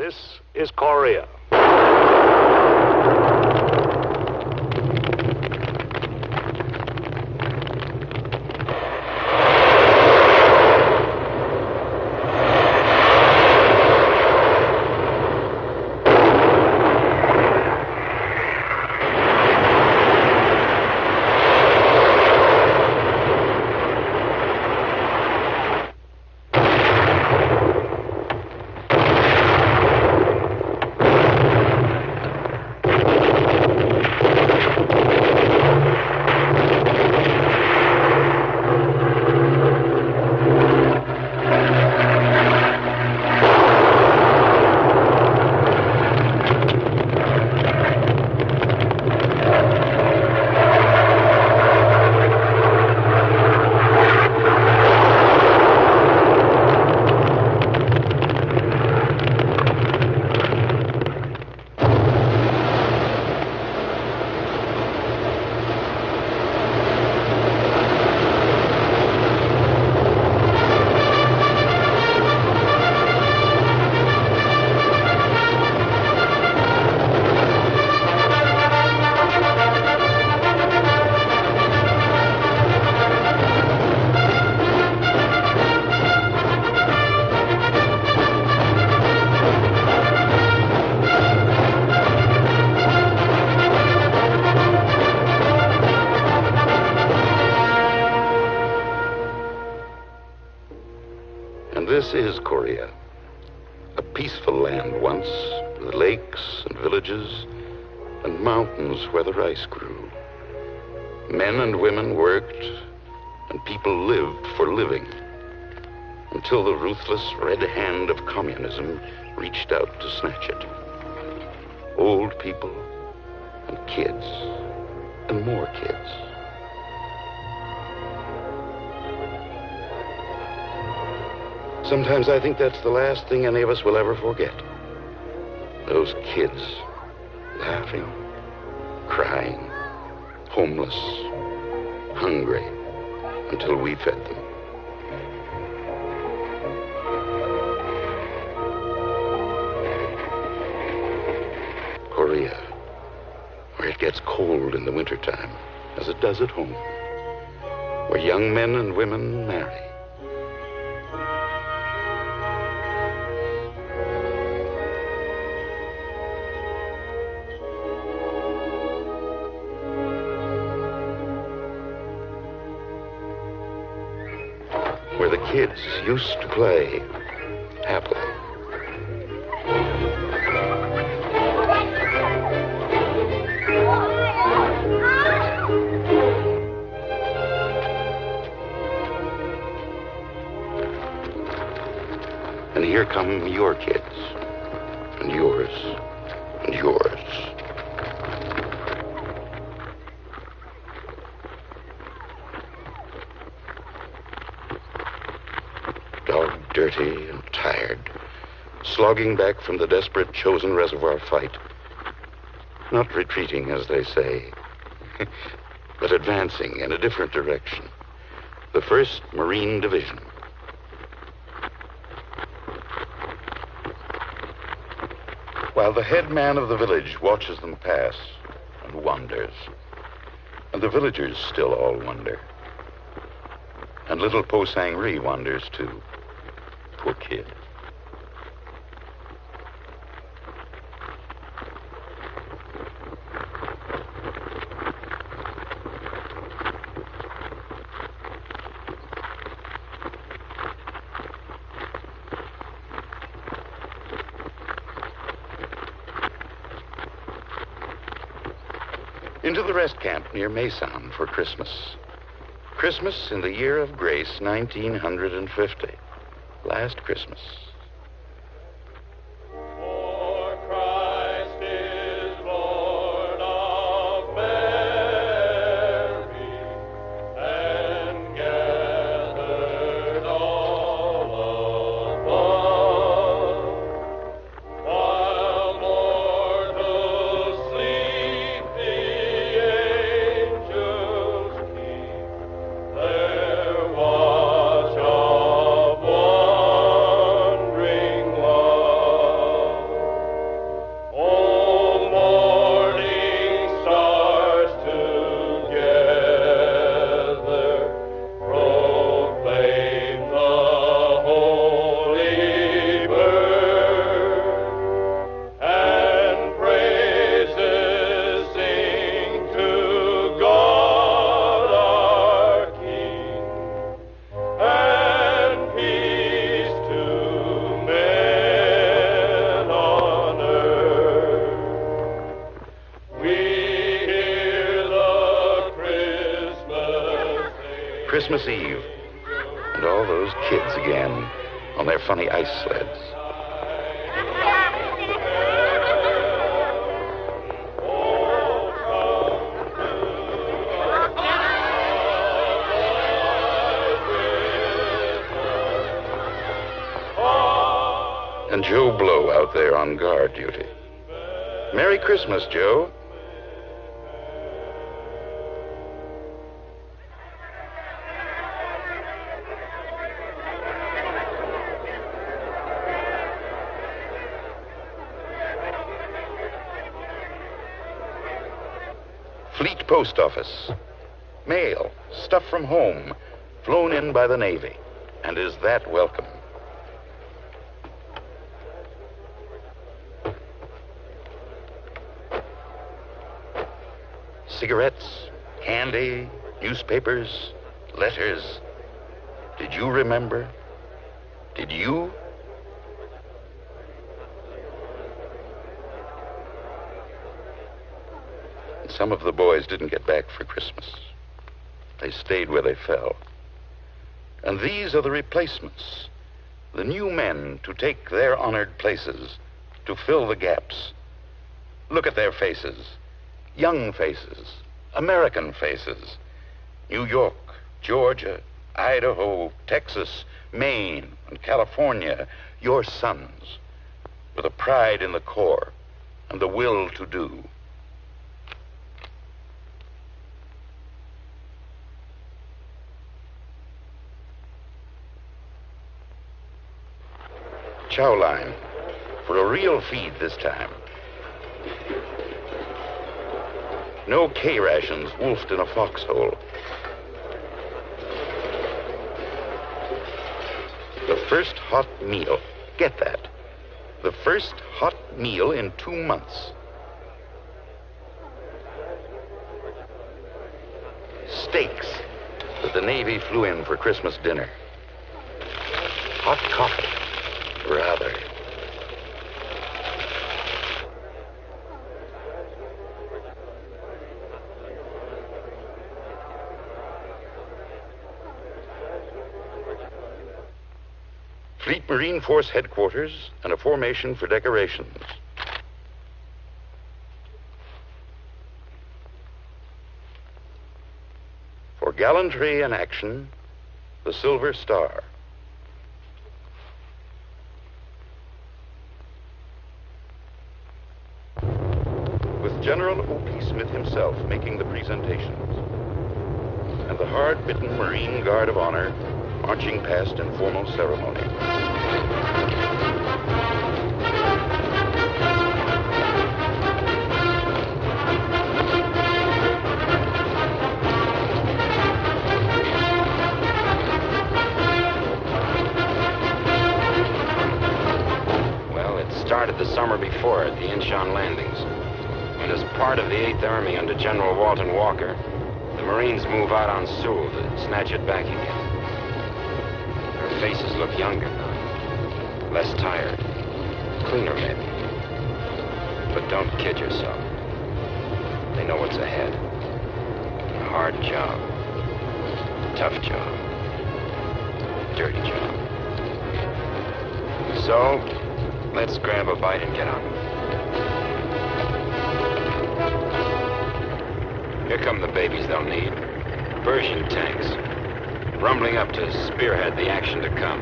This is Korea. This is Korea, a peaceful land once, with lakes and villages and mountains where the rice grew. Men and women worked, and people lived for living, until the ruthless red hand of communism reached out to snatch it. Old people and kids and more kids. Sometimes I think that's the last thing any of us will ever forget. Those kids laughing, crying, homeless, hungry, until we fed them. Korea, where it gets cold in the wintertime, as it does at home, where young men and women marry. Where the kids used to play happily. And here come your kids, and yours, and yours. Dirty and tired, slogging back from the desperate Chosin Reservoir fight. Not retreating, as they say, but advancing in a different direction. The 1st Marine Division. While the head man of the village watches them pass and wonders, and the villagers still all wonder, and little Po Sang-ri wonders too. Poor kid. Into the rest camp near Mason for Christmas. Christmas in the year of grace, 1950. Last Christmas. For Christ is Lord of Mary, and gathered all above, while mortals sleep, the angels keep their watch of wonder. Christmas Eve, and all those kids again on their funny ice sleds. And Joe Blow out there on guard duty. Merry Christmas, Joe. Fleet Post Office. Mail, stuff from home, flown in by the Navy. And is that welcome? Cigarettes, candy, newspapers, letters. Did you remember? Did you? And some of the boys didn't get back for Christmas. They stayed where they fell. And these are the replacements, the new men to take their honored places, to fill the gaps. Look at their faces. Young faces, American faces, New York, Georgia, Idaho, Texas, Maine, and California, your sons, with a pride in the core and the will to do. Chow line, for a real feed this time. No K-rations wolfed in a foxhole. The first hot meal. Get that. The first hot meal in 2 months. Steaks that the Navy flew in for Christmas dinner. Hot coffee. Rather. Fleet Marine Force headquarters and a formation for decorations. For gallantry and action, the Silver Star. With General O.P. Smith himself making the presentations, and the hard-bitten Marine Guard of Honor marching past in formal ceremony. Well, it started the summer before at the Incheon landings, when as part of the 8th Army under General Walton Walker, the Marines move out on Sewell to snatch it back again. Faces look younger, less tired, cleaner maybe. But don't kid yourself. They know what's ahead. A hard job, tough job, dirty job. So, let's grab a bite and get on. Here come the babies they'll need. Pershing tanks. Rumbling up to spearhead the action to come.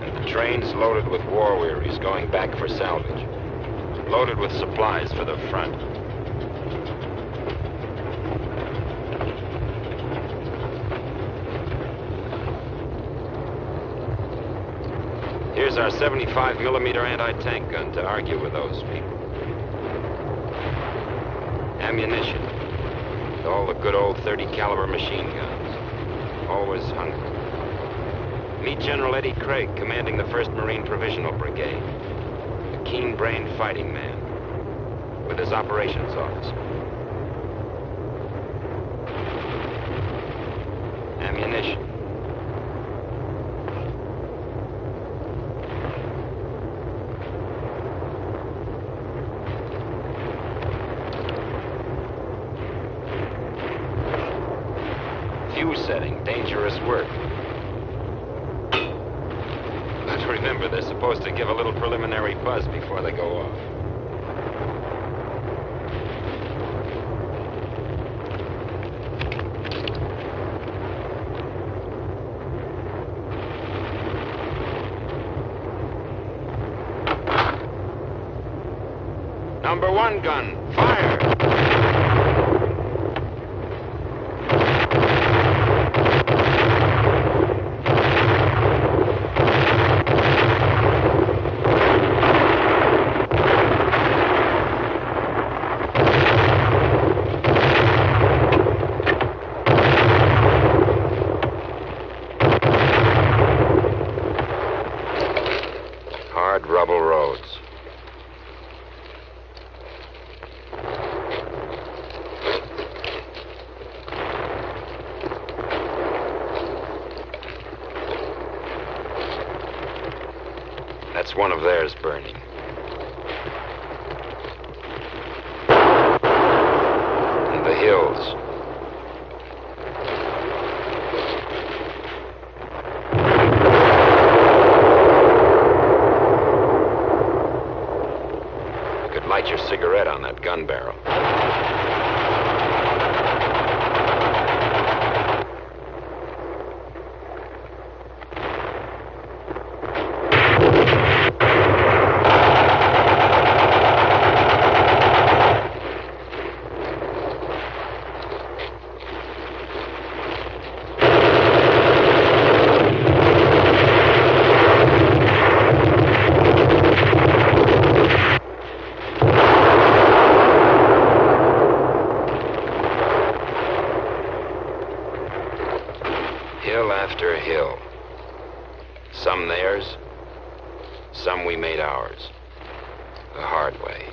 And the trains loaded with war wearies going back for salvage. Loaded with supplies for the front. Here's our 75mm anti-tank gun to argue with those people. Ammunition. All the good old 30 caliber machine guns. Always hungry. Meet General Eddie Craig, commanding the 1st Marine Provisional Brigade. A keen-brained fighting man. with his operations officer. Ammunition. Fuse setting, dangerous work. But remember, they're supposed to give a little preliminary buzz before they go off. Number 1 gun, fire! Hard rubble roads. That's one of theirs burning. And the hills. You could light your cigarette on that gun barrel. Hill after hill. Some theirs, some we made ours. The hard way.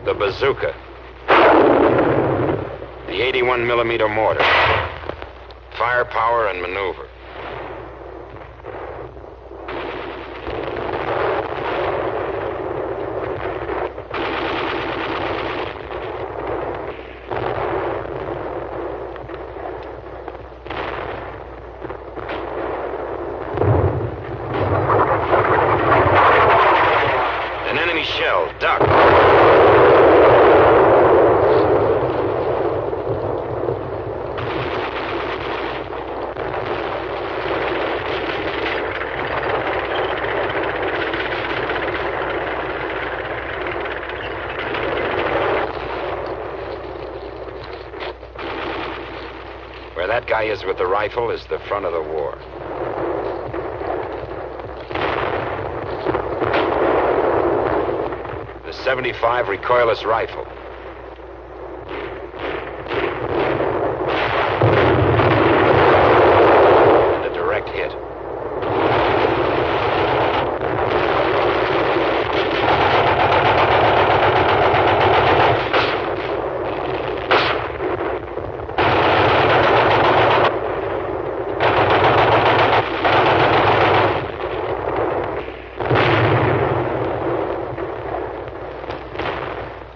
The bazooka. The 81mm mortar. Firepower and maneuver. An enemy shell, duck. Where that guy is with the rifle is the front of the war. The 75 recoilless rifle. And a direct hit.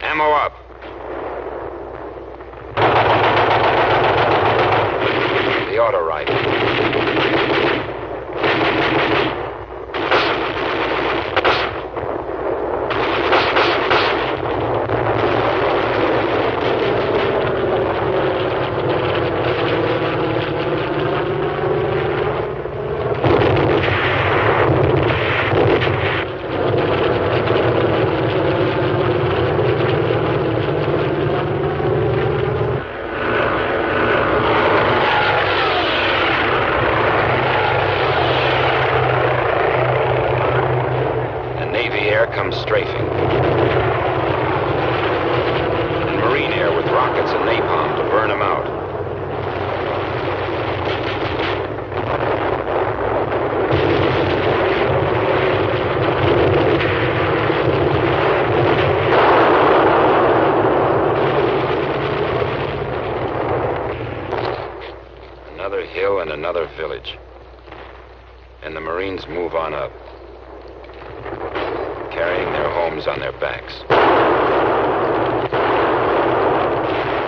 Ammo up. The auto rifle. Comes strafing. And Marine air with rockets and napalm to burn them out. another village. And the Marines move on up, carrying their homes on their backs.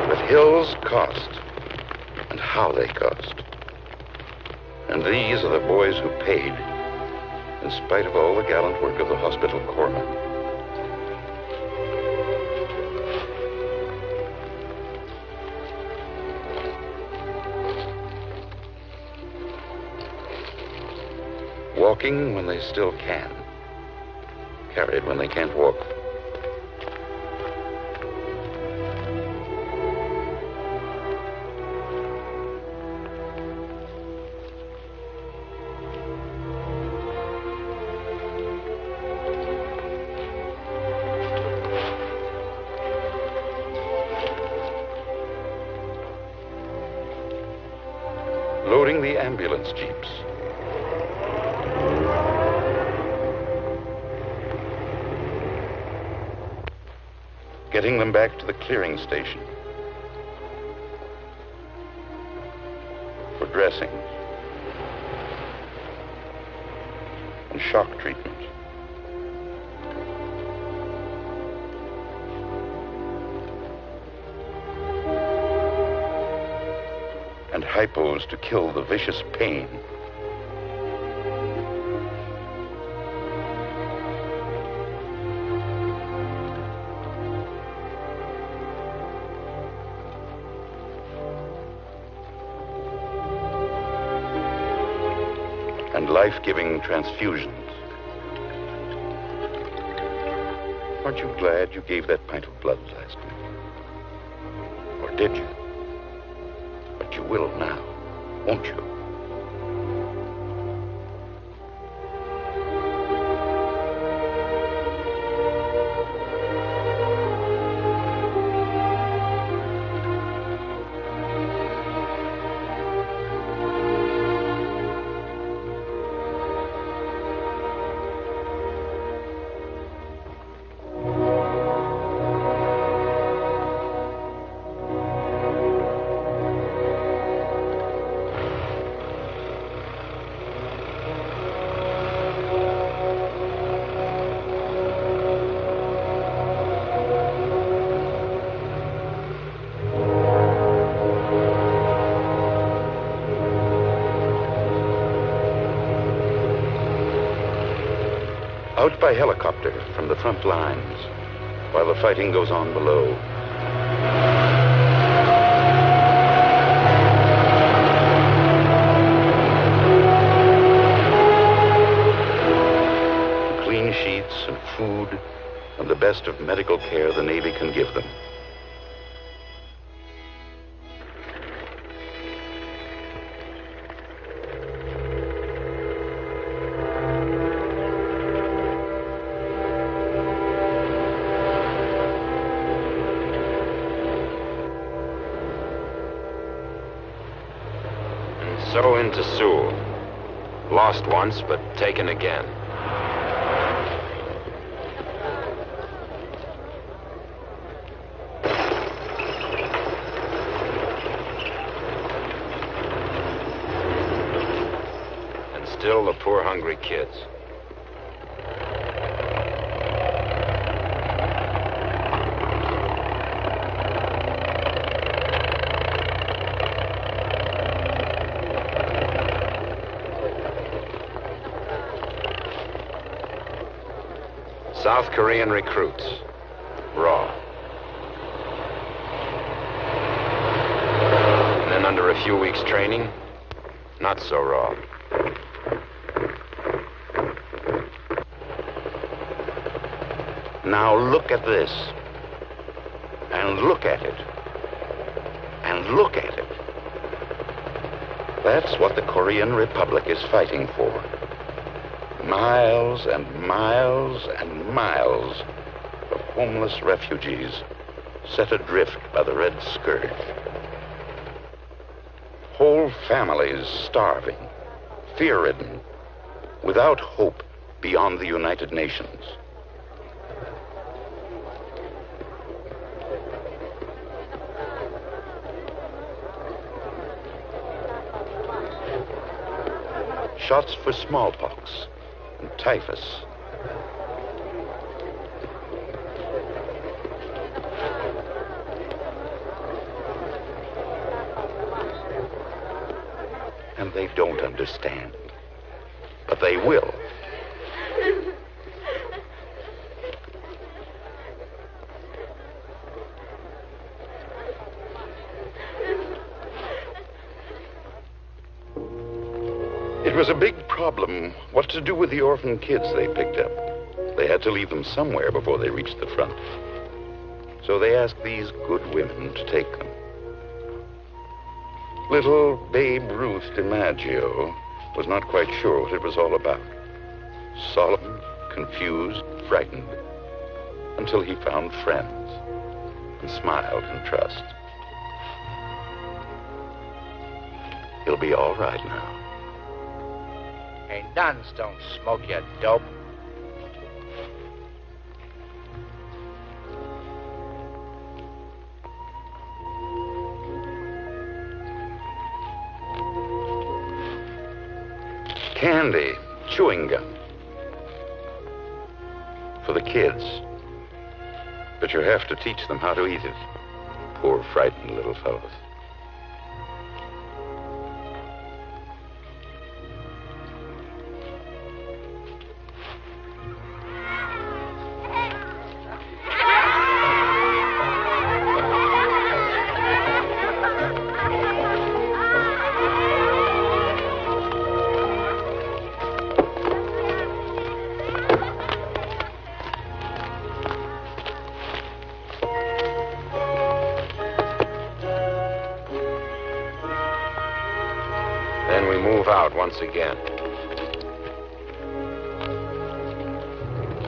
But hills cost, and how they cost. And these are the boys who paid, in spite of all the gallant work of the hospital corpsmen. Walking when they still can. Carried when they can't walk. Loading the ambulance jeeps. Getting them back to the clearing station for dressings and shock treatment. And hypos to kill the vicious pain. And life-giving transfusions. Aren't you glad you gave that pint of blood last night? Or did you? But you will now, won't you? Out by helicopter from the front lines, while the fighting goes on below. Clean sheets and food and the best of medical care the Navy can give them. So into Sewell. Lost once, but taken again. And still the poor hungry kids. South Korean recruits, raw. And then under a few weeks' training, not so raw. Now look at this, and look at it, and look at it. That's what the Korean Republic is fighting for. Miles and miles and miles of homeless refugees set adrift by the Red Scourge. Whole families starving, fear-ridden, without hope beyond the United Nations. shots for smallpox and typhus. And they don't understand. But they will. It was a big problem what to do with the orphan kids they picked up. They had to leave them somewhere before they reached the front. So they asked these good women to take them. Little Babe Ruth DiMaggio was not quite sure what it was all about. Solemn, confused, frightened, until he found friends and smiled in trust. He'll be all right now. Hey, nuns don't smoke, you dope. Candy, chewing gum. For the kids. But you have to teach them how to eat it. Poor, frightened little fellows. Then we move out once again.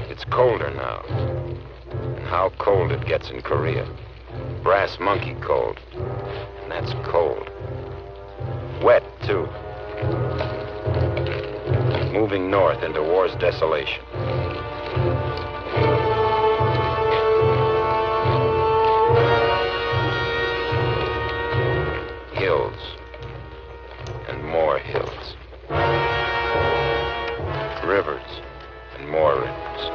It's colder now. And how cold it gets in Korea. Brass monkey cold. And that's cold. Wet, too. Moving north into war's desolation. Hills. And more hills. Rivers. And more rivers.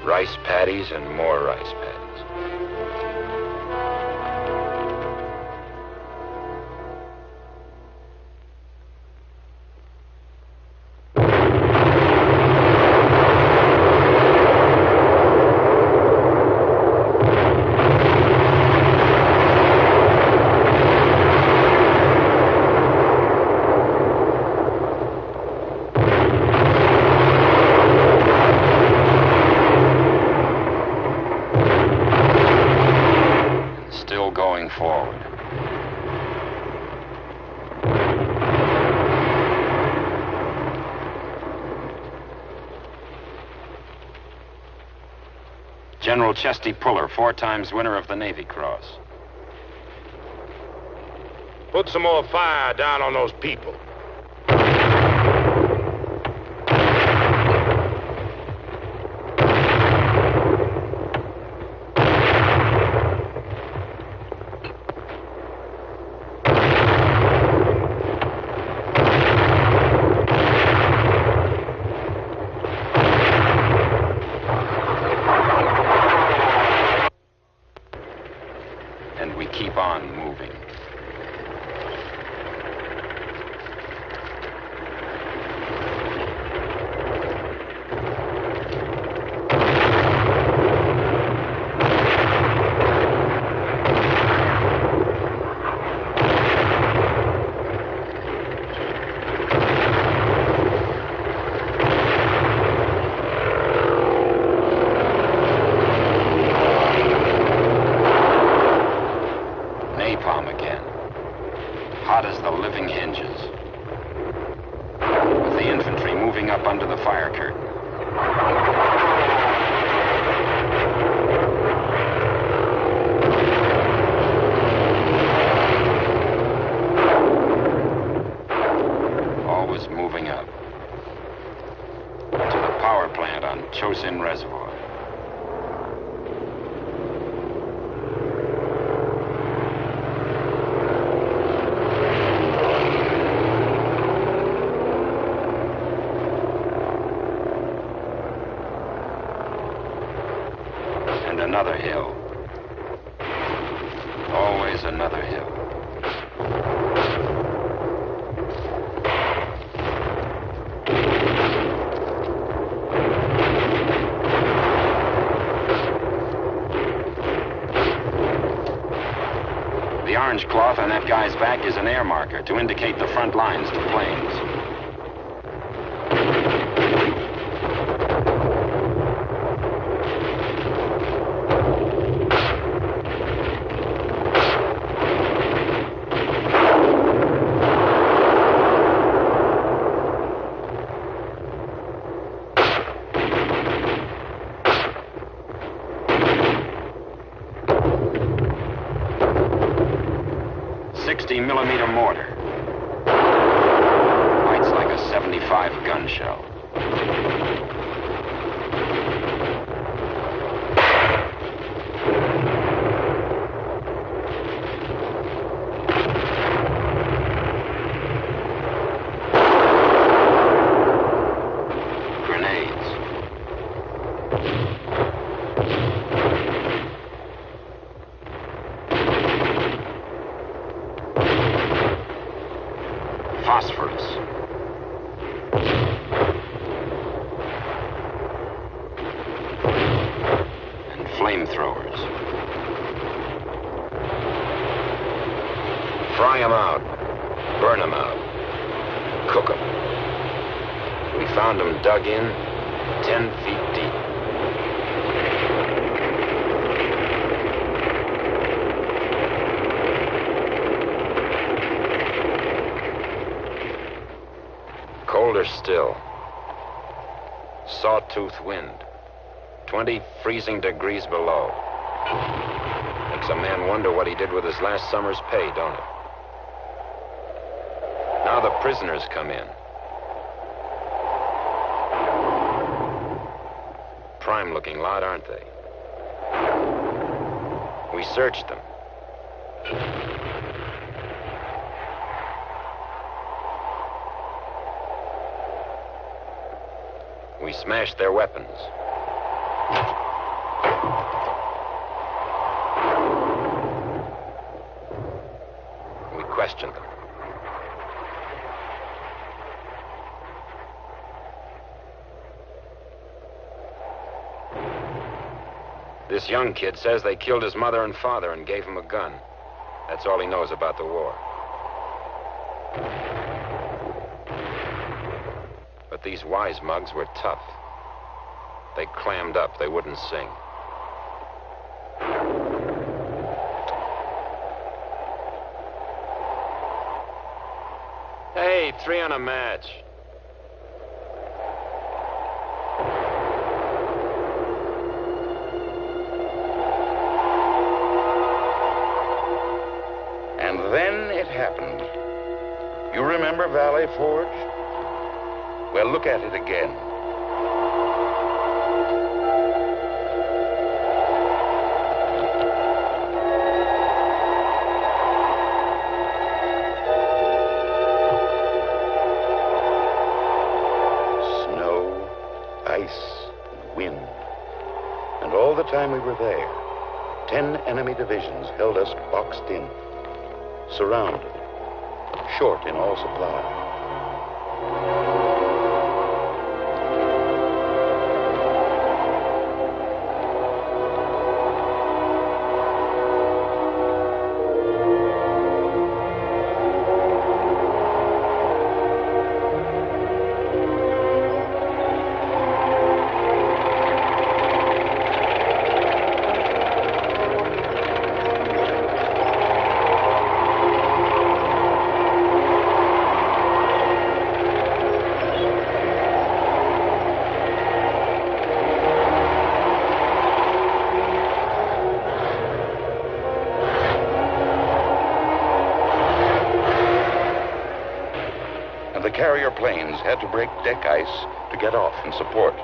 Rice paddies and more rice paddies. Still going forward. General Chesty Puller, 4 times winner of the Navy Cross. Put some more fire down on those people. And we keep on moving. Napalm again. Hot as the living hinges. With the infantry moving up under the fire curtain. Chosin Reservoir. And another hill. Always another hill. The orange cloth on that guy's back is an air marker to indicate the front lines to planes. .60-millimeter mortar. Bites like a 75 gun shell. Grenades. Phosphorus. And flamethrowers. Fry them out. Burn them out. Cook them. We found them dug in 10 feet deep. Colder still. Sawtooth wind. 20 freezing degrees below. Makes a man wonder what he did with his last summer's pay, don't it? Now the prisoners come in. Prime-looking lot, aren't they? We searched them. We smashed their weapons. We questioned them. This young kid says they killed his mother and father and gave him a gun. That's all he knows about the war. But these wise mugs were tough. They clammed up. They wouldn't sing. Hey, 3 on a match. And then it happened. You remember Valley Forge? Well, look at it again. Snow, ice, and wind. And all the time we were there, 10 enemy divisions held us boxed in, surrounded, short in all supply. The carrier planes had to break deck ice to get off and support.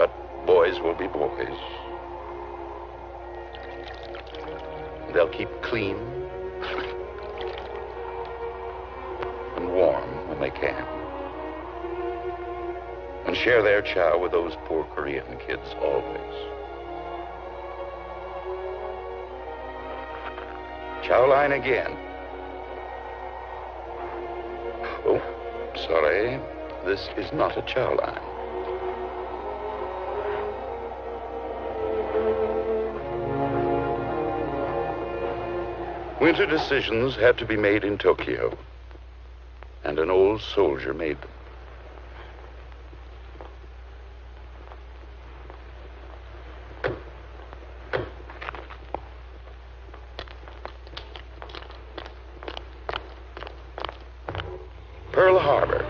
But boys will be boys. They'll keep clean and warm when they can. And share their chow with those poor Korean kids always. Chow line again. Oh, sorry. This is not a chow line. Winter decisions had to be made in Tokyo, and an old soldier made them. Pearl Harbor.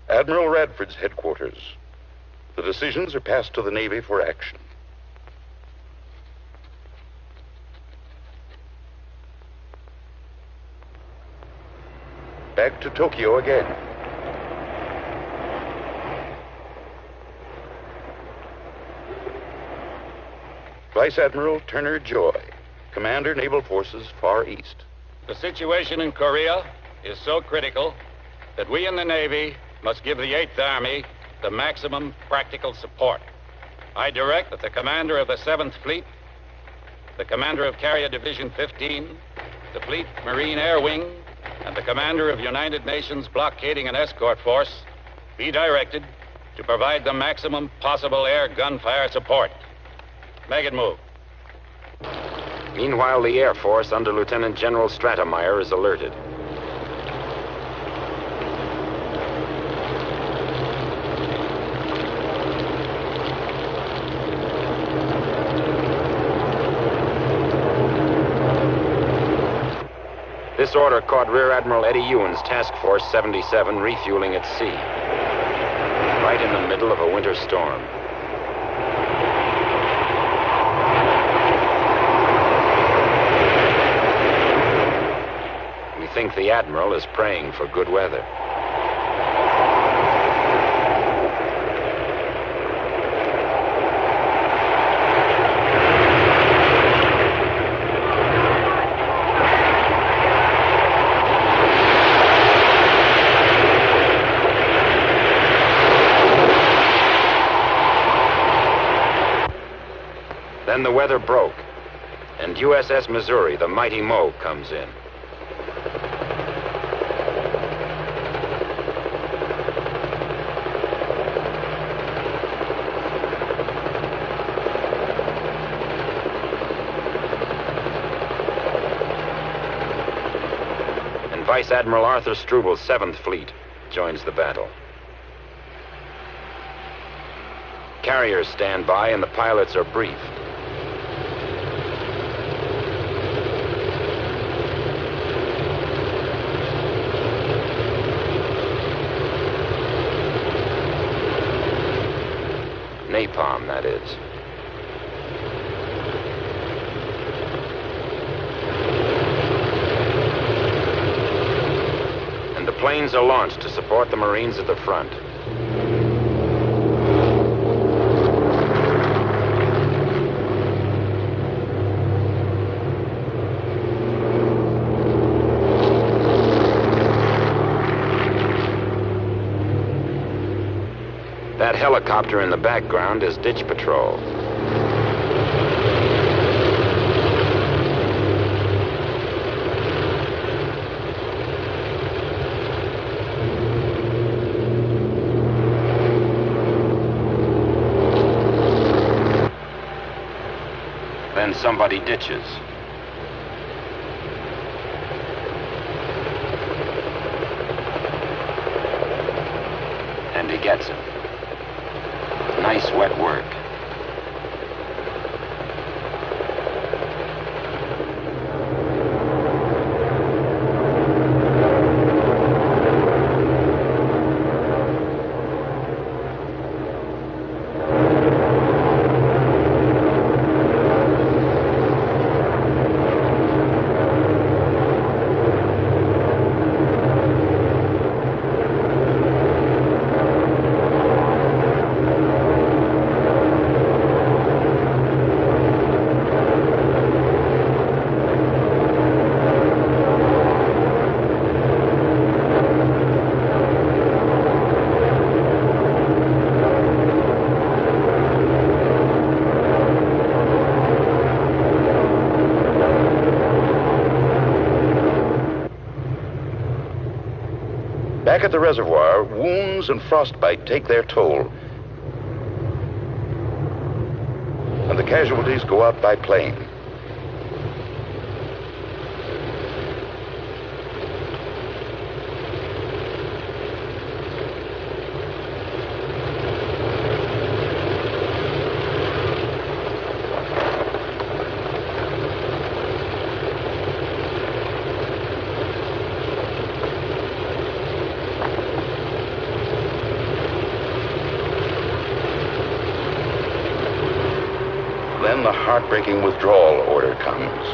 Admiral Radford's headquarters. The decisions are passed to the Navy for action. Back to Tokyo again. Vice Admiral Turner Joy, Commander, Naval Forces, Far East. The situation in Korea is so critical that we in the Navy must give the 8th Army the maximum practical support. I direct that the commander of the 7th Fleet, the commander of Carrier Division 15, the Fleet Marine Air Wing, and the commander of United Nations Blockading and Escort Force be directed to provide the maximum possible air gunfire support. Make it move. Meanwhile, the Air Force under Lieutenant General Stratemeyer is alerted. This order caught Rear Admiral Eddie Ewan's Task Force 77 refueling at sea, right in the middle of a winter storm. We think the Admiral is praying for good weather. Then the weather broke, and USS Missouri, the mighty Mo, comes in. And Vice Admiral Arthur Struble's 7th Fleet joins the battle. Carriers stand by and the pilots are briefed. Napalm, that is. And the planes are launched to support the Marines at the front. That helicopter in the background is Ditch Patrol. Then somebody ditches. And he gets him. Nice wet work. Back at the reservoir, wounds and frostbite take their toll. And the casualties go out by plane. Then the heartbreaking withdrawal order comes.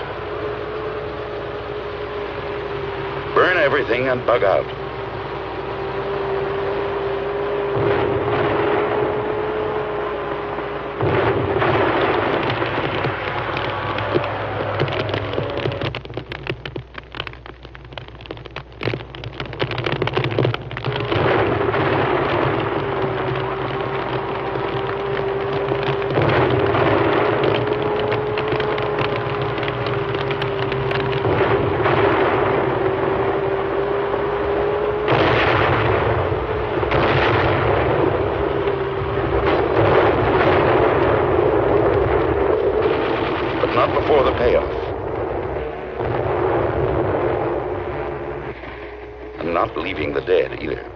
Burn everything and bug out. Not before the payoff. And not leaving the dead either.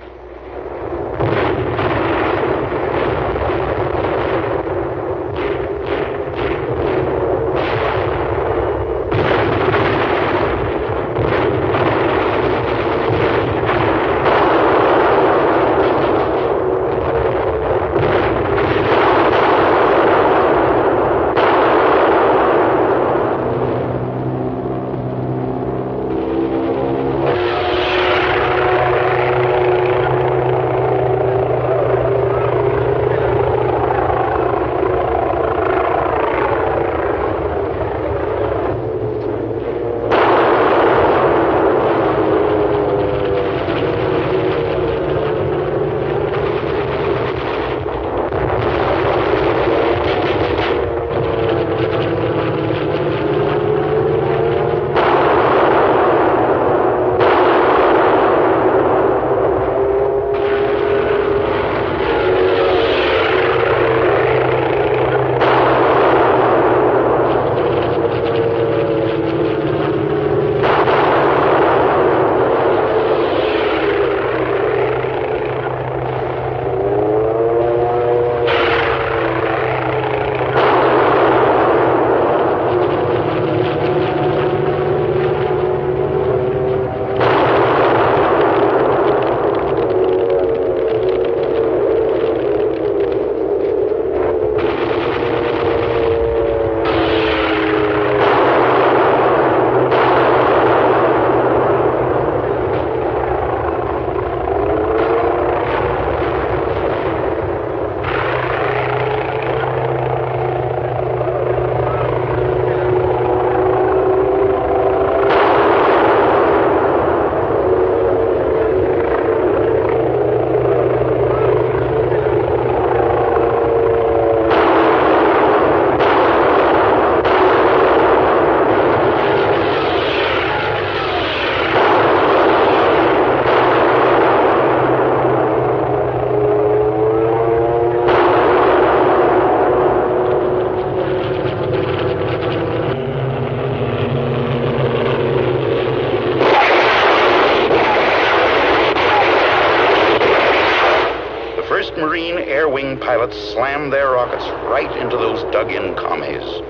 Marine air wing pilots slammed their rockets right into those dug-in commies.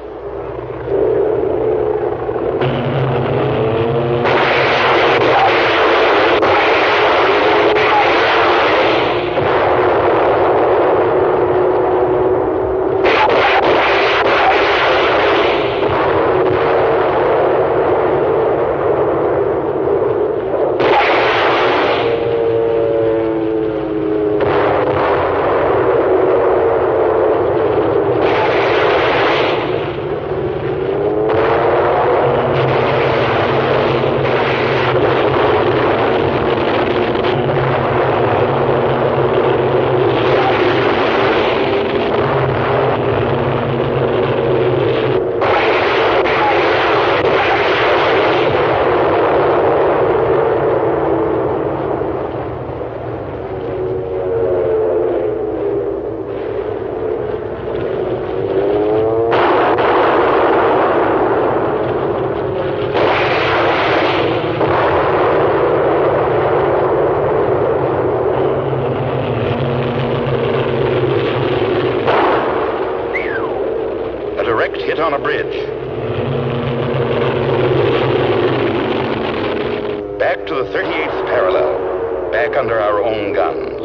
back under our own guns.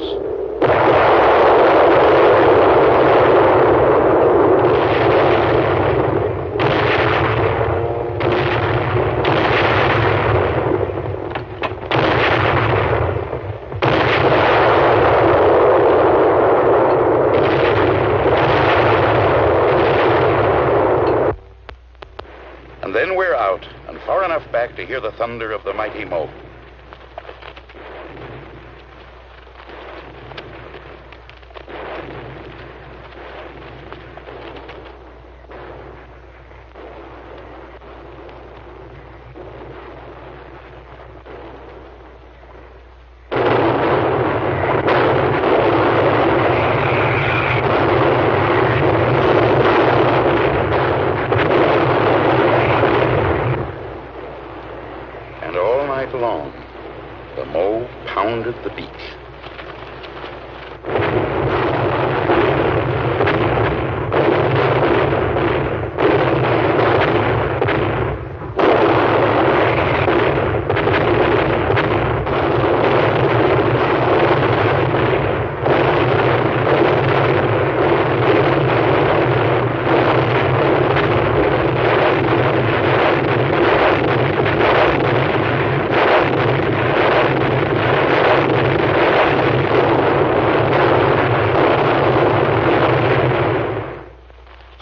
And then we're out, and far enough back to hear the thunder of the mighty moat. And all night long, the Moe pounded the beach.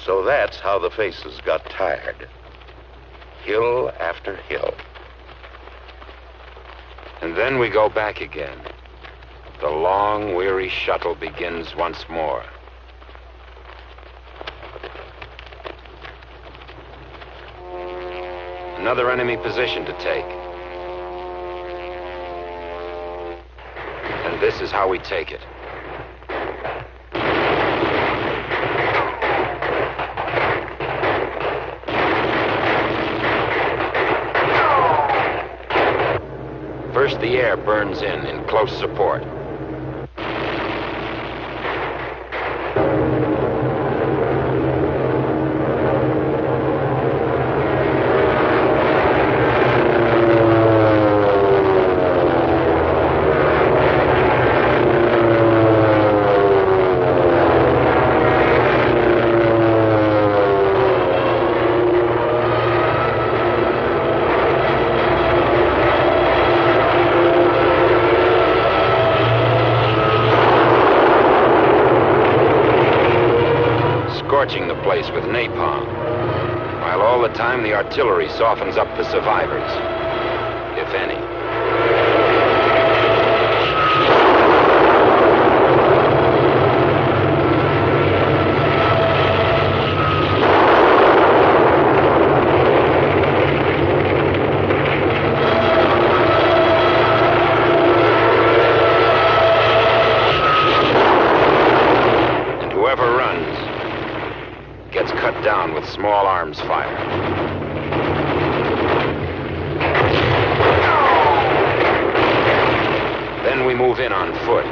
So that's how the Faces got tired. Hill after hill. And then we go back again. The long, weary shuttle begins once more. Another enemy position to take. And this is how we take it. First, the air burns in close support. Scorching the place with napalm, while all the time the artillery softens up the survivors, if any. And whoever runs gets cut down with small arms fire. Then we move in on foot.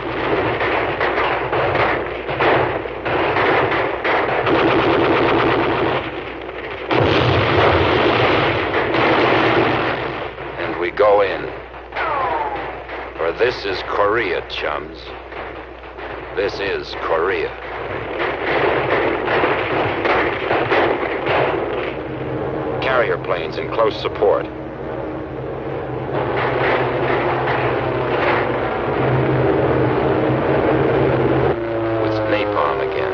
And we go in. For this is Korea, chums. This is Korea. Carrier planes in close support. With napalm again.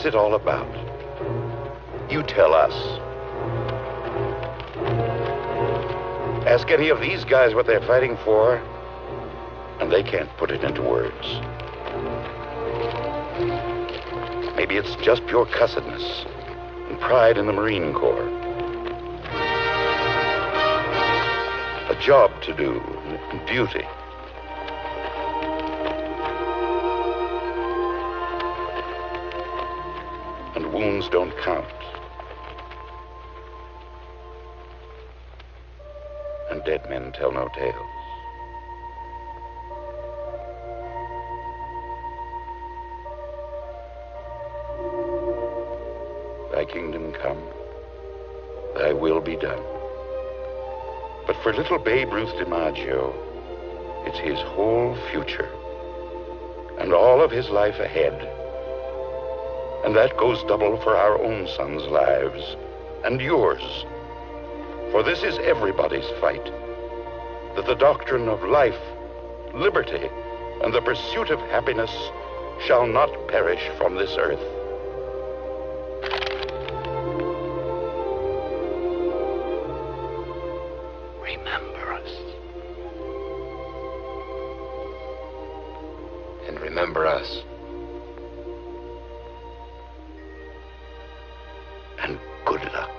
it all about? You tell us. Ask any of these guys what they're fighting for, and they can't put it into words. Maybe it's just pure cussedness and pride in the Marine Corps. A job to do, and duty. And wounds don't count. And dead men tell no tales. Thy kingdom come, thy will be done. But for little Babe Ruth DiMaggio, it's his whole future and all of his life ahead. And that goes double for our own sons' lives and yours. For this is everybody's fight, that the doctrine of life, liberty, and the pursuit of happiness shall not perish from this earth. Remember us. And remember us. And good luck.